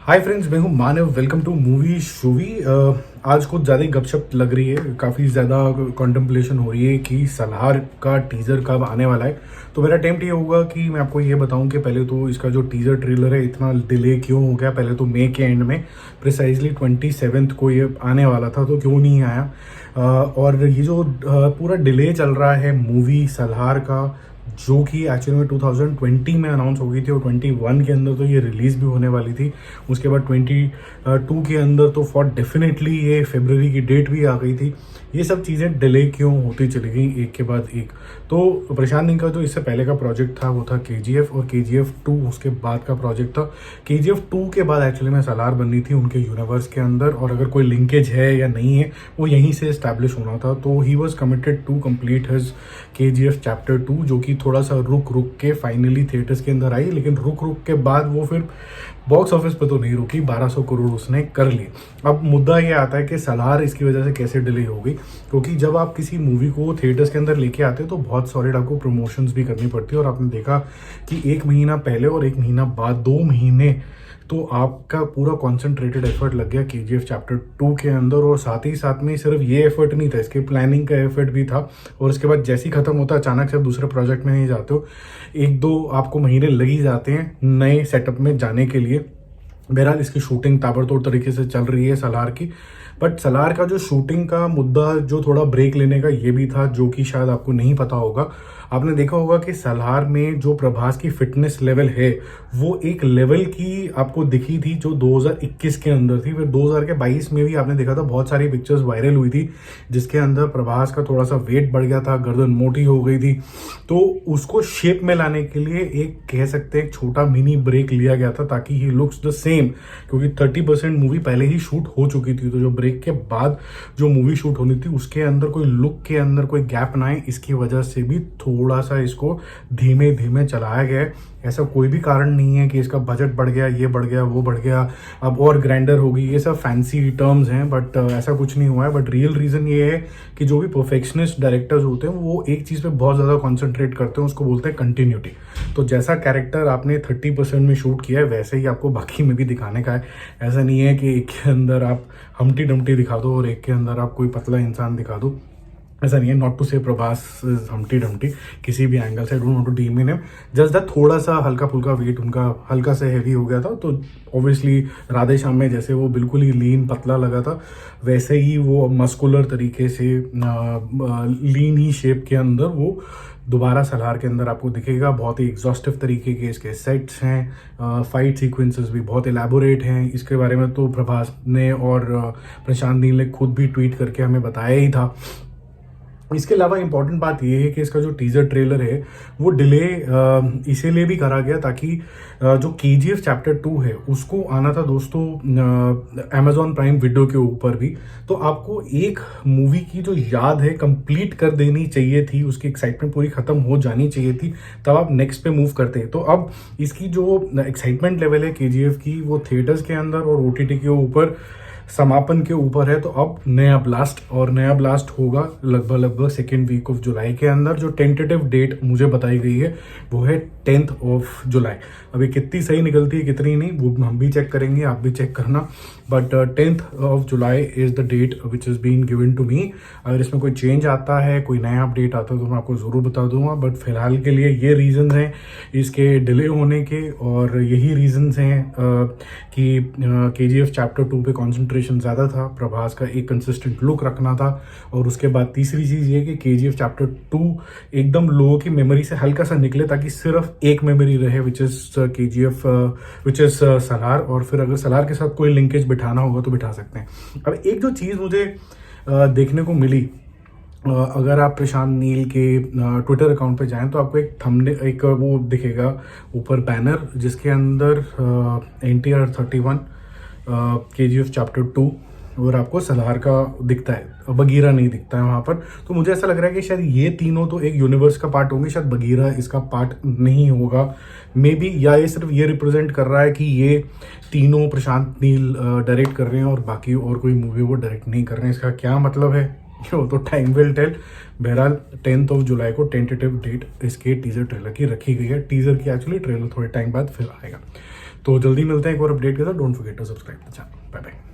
हाय friends, मैं हूं Manav. Welcome to movie shoovie. आज कुछ ज़्यादा ही गपशप लग रही है, काफ़ी ज़्यादा कॉन्टेम्पलेशन हो रही है कि सलार का टीज़र कब आने वाला है। तो मेरा अटेम्प्ट ये होगा कि मैं आपको ये बताऊं कि पहले तो इसका जो टीज़र ट्रेलर है इतना डिले क्यों हो गया। पहले तो मई के एंड में प्रिसाइजली 27 को ये आने वाला था, तो क्यों नहीं आया। और ये जो पूरा डिले चल रहा है मूवी सलार का, जो कि एक्चुअली में 2020 में अनाउंस हो गई थी और 21 के अंदर तो ये रिलीज़ भी होने वाली थी। उसके बाद 22 के अंदर तो फॉर डेफिनेटली ये फरवरी की डेट भी आ गई थी। ये सब चीज़ें डिले क्यों होती चली गई एक के बाद एक। तो प्रशांत नील का जो इससे पहले का प्रोजेक्ट था वो था KGF, और KGF 2 उसके बाद का प्रोजेक्ट था। KGF 2 के बाद एक्चुअली में सलार बननी थी उनके यूनिवर्स के अंदर, और अगर कोई लिंकेज है या नहीं है वो यहीं से इस्टेब्लिश होना था। तो he was committed to complete his KGF chapter 2, जो कि थोड़ा सा रुक रुक के फाइनली थिएटर्स के अंदर आई। लेकिन रुक रुक के बाद वो फिर बॉक्स ऑफिस पे तो नहीं रुकी, 1200 करोड़ उसने कर लिए। अब मुद्दा ये आता है कि सलार इसकी वजह से कैसे डिले हो गई, क्योंकि जब आप किसी मूवी को थिएटर्स के अंदर लेके आते हैं तो बहुत सॉलिड आपको प्रमोशंस भी करनी पड़ती है। और आपने देखा कि 1 महीना पहले और 1 महीना बाद, 2 महीने तो आपका पूरा कॉन्सेंट्रेटेड एफर्ट लग गया KGF चैप्टर 2 के अंदर। और साथ ही साथ में सिर्फ ये एफर्ट नहीं था, इसके प्लानिंग का एफर्ट भी था। और उसके बाद जैसे ही खत्म होता अचानक से आप दूसरे प्रोजेक्ट में नहीं जाते हो, 1-2 आपको महीने लग ही जाते हैं नए सेटअप में जाने के लिए। बहरहाल इसकी शूटिंग ताबड़तोड़ तरीके से चल रही है सलार की। बट सलार का जो शूटिंग का मुद्दा जो थोड़ा ब्रेक लेने का ये भी था, जो कि शायद आपको नहीं पता होगा। आपने देखा होगा कि सलार में जो प्रभास की फिटनेस लेवल है वो एक लेवल की आपको दिखी थी जो 2021 के अंदर थी। फिर 2022 में भी आपने देखा था बहुत सारी पिक्चर्स वायरल हुई थी जिसके अंदर प्रभास का थोड़ा सा वेट बढ़ गया था, गर्दन मोटी हो गई थी। तो उसको शेप में लाने के लिए एक कह सकते हैं एक छोटा मिनी ब्रेक लिया गया था, ताकि ही लुक्स द सेम, क्योंकि 30% मूवी पहले ही शूट हो चुकी थी। तो जो ब्रेक के बाद जो मूवी शूट होनी थी उसके अंदर कोई लुक के अंदर कोई गैप ना आए, इसकी वजह से भी थोड़ा सा इसको धीमे धीमे चलाया गया है। ऐसा कोई भी कारण नहीं है कि इसका बजट बढ़ गया, ये बढ़ गया, वो बढ़ गया, अब और ग्रैंडर होगी, ये सब फैंसी टर्म्स हैं। बट ऐसा कुछ नहीं हुआ है। बट रियल रीज़न ये है कि जो भी परफेक्शनिस्ट डायरेक्टर्स होते हैं वो एक चीज़ पे बहुत ज़्यादा कॉन्सेंट्रेट करते हैं, उसको बोलते हैं कंटिन्यूटी। तो जैसा कैरेक्टर आपने 30% में शूट किया है वैसे ही आपको बाकी में भी दिखाने का है। ऐसा नहीं है कि एक के अंदर आप हमटी डमटी दिखा दो और एक के अंदर आप कोई पतला इंसान दिखा दो। ऐसा नहीं है। नॉट टू से प्रभास हमटी डमटी किसी भी एंगल से, don't want to demean him, just that थोड़ा सा हल्का फुल्का वेट उनका हल्का से हैवी हो गया था। तो ऑब्वियसली राधे श्याम में जैसे वो बिल्कुल ही लीन पतला लगा था, वैसे ही वो मस्कुलर तरीके से लीन ही शेप के अंदर वो दोबारा सलार के अंदर आपको दिखेगा। बहुत ही एग्जॉस्टिव तरीके के इसके सेट्स हैं, फाइट सीक्वेंसेस भी बहुत एलैबोरेट हैं। इसके बारे में तो प्रभास ने और प्रशांत नील ने खुद भी ट्वीट करके हमें बताया ही था। इसके अलावा इंपॉर्टेंट बात यह है कि इसका जो टीजर ट्रेलर है वो डिले इसीलिए भी करा गया ताकि जो KGF चैप्टर 2 है उसको आना था दोस्तों Amazon प्राइम वीडियो के ऊपर भी। तो आपको एक मूवी की जो याद है कंप्लीट कर देनी चाहिए थी, उसकी एक्साइटमेंट पूरी खत्म हो जानी चाहिए थी, तब आप नेक्स्ट पे मूव करते हैं। तो अब इसकी जो एक्साइटमेंट लेवल है KGF की वो थिएटर्स के अंदर और OTT के ऊपर समापन के ऊपर है। तो अब नया ब्लास्ट होगा लगभग सेकेंड वीक ऑफ जुलाई के अंदर। जो टेंटेटिव डेट मुझे बताई गई है वो है 10th ऑफ जुलाई। अभी कितनी सही निकलती है कितनी नहीं वो हम भी चेक करेंगे, आप भी चेक करना। But 10th of July is the date which is been given to me. अगर इसमें कोई चेंज आता है, कोई नया अपडेट आता है तो मैं आपको ज़रूर बता दूंगा। बट फिलहाल के लिए ये रीज़न्स हैं इसके डिले होने के, और यही रीज़न्स हैं कि KGF चैप्टर 2 पे कॉन्सेंट्रेशन ज़्यादा था, प्रभास का एक कंसिस्टेंट लुक रखना था। और उसके बाद तीसरी चीज़ ये कि KGF चैप्टर 2 एकदम लोगों की मेमोरी से हल्का सा निकले, ताकि सिर्फ एक मेमोरी रहे which is KGF which is Salaar. और फिर अगर सलार के साथ कोई लिंकेज बिठाना होगा तो बिठा सकते हैं। अब एक जो चीज़ मुझे देखने को मिली, अगर आप प्रशांत नील के ट्विटर अकाउंट पे जाएं तो आपको एक वो दिखेगा ऊपर बैनर जिसके अंदर NTR 31 KGF चैप्टर 2 और आपको सलार का दिखता है, बगीरा नहीं दिखता है वहाँ पर। तो मुझे ऐसा लग रहा है कि शायद ये तीनों तो एक यूनिवर्स का पार्ट होंगे, शायद बगीरा इसका पार्ट नहीं होगा मे बी, या ये सिर्फ ये रिप्रेजेंट कर रहा है कि ये तीनों प्रशांत नील डायरेक्ट कर रहे हैं और बाकी और कोई मूवी वो डायरेक्ट नहीं कर रहे हैं। इसका क्या मतलब है वो तो टाइम विल टेल। बहरहाल 10th ऑफ जुलाई को टेंटेटिव डेट इसके टीजर ट्रेलर की रखी गई है। टीजर की एक्चुअली ट्रेलर थोड़े टाइम बाद फिर आएगा। तो जल्दी मिलते हैं एक और अपडेट के साथ। Don't forget to subscribe the channel. Bye bye.